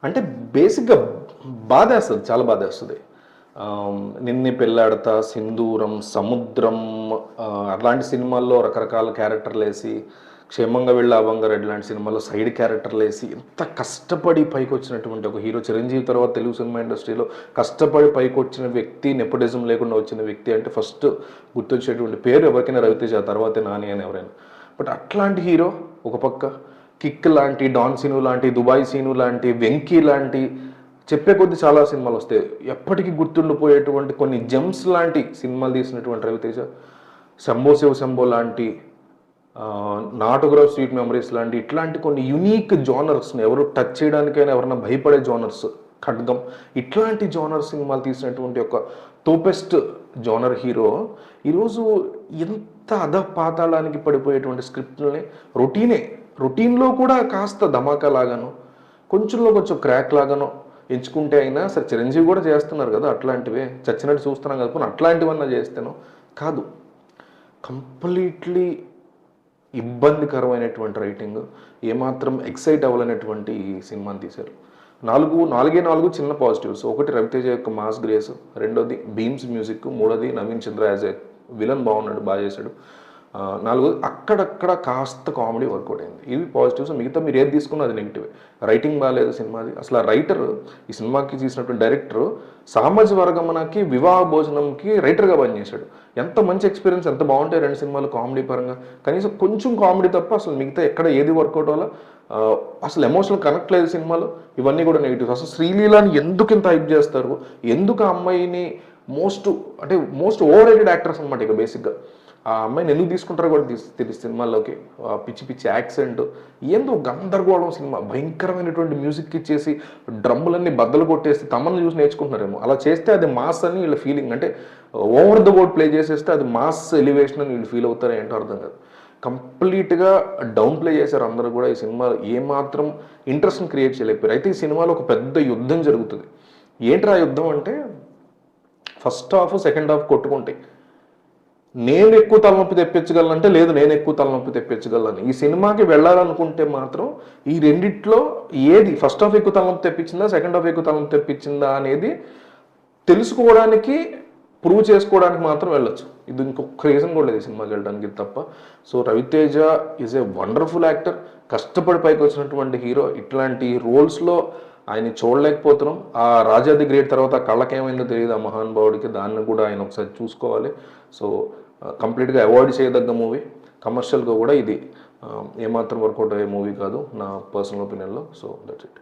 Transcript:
అంటే బేసిక్‌గా బాధేస్తది. చాలా బాధేస్తది. నిన్నే పెళ్లాడతా, సింధూరం, సముద్రం అట్లాంటి సినిమాల్లో రకరకాల క్యారెక్టర్‌లేసి, క్షేమంగా వెళ్ళే అవంగారెడ్డి లాంటి సినిమాల్లో సైడ్ క్యారెక్టర్‌లేసి ఎంత కష్టపడి పైకొచ్చినటువంటి ఒక హీరో. చిరంజీవి తర్వాత తెలుగు సినిమా ఇండస్ట్రీలో కష్టపడి పైకొచ్చిన వ్యక్తి, నెపోటిజం లేకుండా వచ్చిన వ్యక్తి అంటే ఫస్ట్ గుర్తొచ్చేటువంటి పేరు ఎవరికైనా రవితేజ, తర్వాతే నాని అని ఎవరైనా. బట్ అట్లాంటి హీరో ఒక పక్క కిక్ లాంటి, డాన్ సీను లాంటి, దుబాయ్ సీను లాంటి, వెంకీ లాంటి చెప్పే కొద్దీ చాలా సినిమాలు వస్తాయి. ఎప్పటికీ గుర్తుండిపోయేటువంటి కొన్ని జెమ్స్ లాంటి సినిమాలు తీసినటువంటి రవితేజ, శంభో శివ శంభో లాంటి, నాటోగ్రాఫ్ స్వీట్ మెమరీస్ లాంటి ఇట్లాంటి కొన్ని యునీక్ జోనర్స్ని ఎవరు టచ్ చేయడానికైనా ఎవరన్నా భయపడే జోనర్స్, ఖడ్గం ఇట్లాంటి జోనర్ సినిమాలు తీసినటువంటి ఒక టోపెస్ట్ జోనర్ హీరో ఈరోజు ఎంత అధపాతాళానికి పడిపోయేటువంటి స్క్రిప్ట్లని రొటీన్లో కూడా కాస్త ధమాకా లాగాను, కొంచెంలో కొంచెం క్రాక్ లాగానో ఎంచుకుంటే అయినా సరే చిరంజీవి కూడా చేస్తున్నారు కదా అట్లాంటివే, చచ్చినట్టు చూస్తున్నాం కదా అట్లాంటివన్నా చేస్తేనో కాదు. కంప్లీట్లీ ఇబ్బందికరమైనటువంటి రైటింగ్, ఏమాత్రం ఎక్సైట్ అవ్వలేనటువంటి ఈ సినిమాని తీశారు. నాలుగే నాలుగు చిన్న పాజిటివ్స్. ఒకటి రవితేజ యొక్క మాస్ గ్రేస్, రెండోది బీమ్స్ మ్యూజిక్, మూడోది నవీన్ చంద్ర యాజ్ ఏ విలన్ బాగున్నాడు, బాగా చేశాడు. నాలుగోది అక్కడక్కడ కాస్త కామెడీ వర్కౌట్ అయింది. ఇవి పాజిటివ్స్. మిగతా మీరు ఏది తీసుకున్నా అది నెగిటివ్. రైటింగ్ బాగాలేదు సినిమాది. అసలు ఆ రైటర్, ఈ సినిమాకి తీసినటువంటి డైరెక్టర్ సామాజిక వర్గమనకి, వివాహ భోజనంకి రైటర్గా పనిచేశాడు. ఎంత మంచి ఎక్స్పీరియన్స్, ఎంత బాగుంటాయి రెండు సినిమాలు కామెడీ పరంగా. కనీసం కొంచెం కామెడీ తప్ప అసలు మిగతా ఎక్కడ ఏది వర్కౌట్ అవ్వాలో, అసలు ఎమోషనల్ కనెక్ట్ లేదు సినిమాలో. ఇవన్నీ కూడా నెగిటివ్స్. అసలు శ్రీలీలాని ఎందుకు ఇంత హైప్ చేస్తారు, ఎందుకు ఆ అమ్మాయిని మోస్ట్ ఓవర్ రేటెడ్ యాక్టర్స్ అనమాట. ఇక బేసిక్గా ఆ అమ్మాయిని ఎందుకు తీసుకుంటారో కూడా తెలుసు సినిమాల్లోకి. పిచ్చి పిచ్చి యాక్సెంట్, ఏందో గందరగోళం సినిమా. భయంకరమైనటువంటి మ్యూజిక్ ఇచ్చేసి డ్రమ్ములన్నీ బద్దలు కొట్టేసి తమను చూసి నేర్చుకుంటున్నారేమో. అలా చేస్తే అది మాస్ అని వీళ్ళ ఫీలింగ్. అంటే ఓవర్ ద బోర్డ్ ప్లే చేసేస్తే అది మాస్ ఎలివేషన్ అని వీళ్ళు ఫీల్ అవుతారో ఏంటో అర్థం కాదు. కంప్లీట్గా డౌన్ ప్లే చేశారు అందరూ కూడా. ఈ సినిమా ఏమాత్రం ఇంట్రెస్ట్ని క్రియేట్ చేయలేకపోయారు. అయితే ఈ సినిమాలో ఒక పెద్ద యుద్ధం జరుగుతుంది. ఏంట్రా యుద్ధం అంటే, ఫస్ట్ హాఫ్ సెకండ్ హాఫ్ కొట్టుకుంటాయి. నేను ఎక్కువ తలనొప్పి తెప్పించగలనంటే లేదు, నేను ఎక్కువ తలనొప్పి తెప్పించగలను. ఈ సినిమాకి వెళ్ళాలనుకుంటే మాత్రం ఈ రెండిట్లో ఏది ఫస్ట్ హాఫ్ ఎక్కువ తలనొప్పి తెప్పించిందా, సెకండ్ హాఫ్ ఎక్కువ తలనొప్పి తెప్పించిందా అనేది తెలుసుకోవడానికి, ప్రూవ్ చేసుకోవడానికి మాత్రం వెళ్ళొచ్చు. ఇది ఇంకొక రీజన్ కూడా లేదు ఈ సినిమాకి వెళ్ళడానికి తప్ప. So Raviteja is a wonderful actor, కష్టపడి పైకి వచ్చినటువంటి హీరో. ఇట్లాంటి రోల్స్లో ఆయన చూడలేకపోతున్నాం. ఆ రాజా ది గ్రేట్ తర్వాత కళ్ళకేమైందో తెలియదు ఆ మహానుభావుడికి. దాన్ని కూడా ఆయన ఒకసారి చూసుకోవాలి. సో కంప్లీట్గా అవాయిడ్ చేయదగ్గ మూవీ. కమర్షియల్గా కూడా ఇది ఏమాత్రం వర్కౌట్ అయ్యే మూవీ కాదు నా పర్సనల్ ఒపీనియన్లో. So that's it.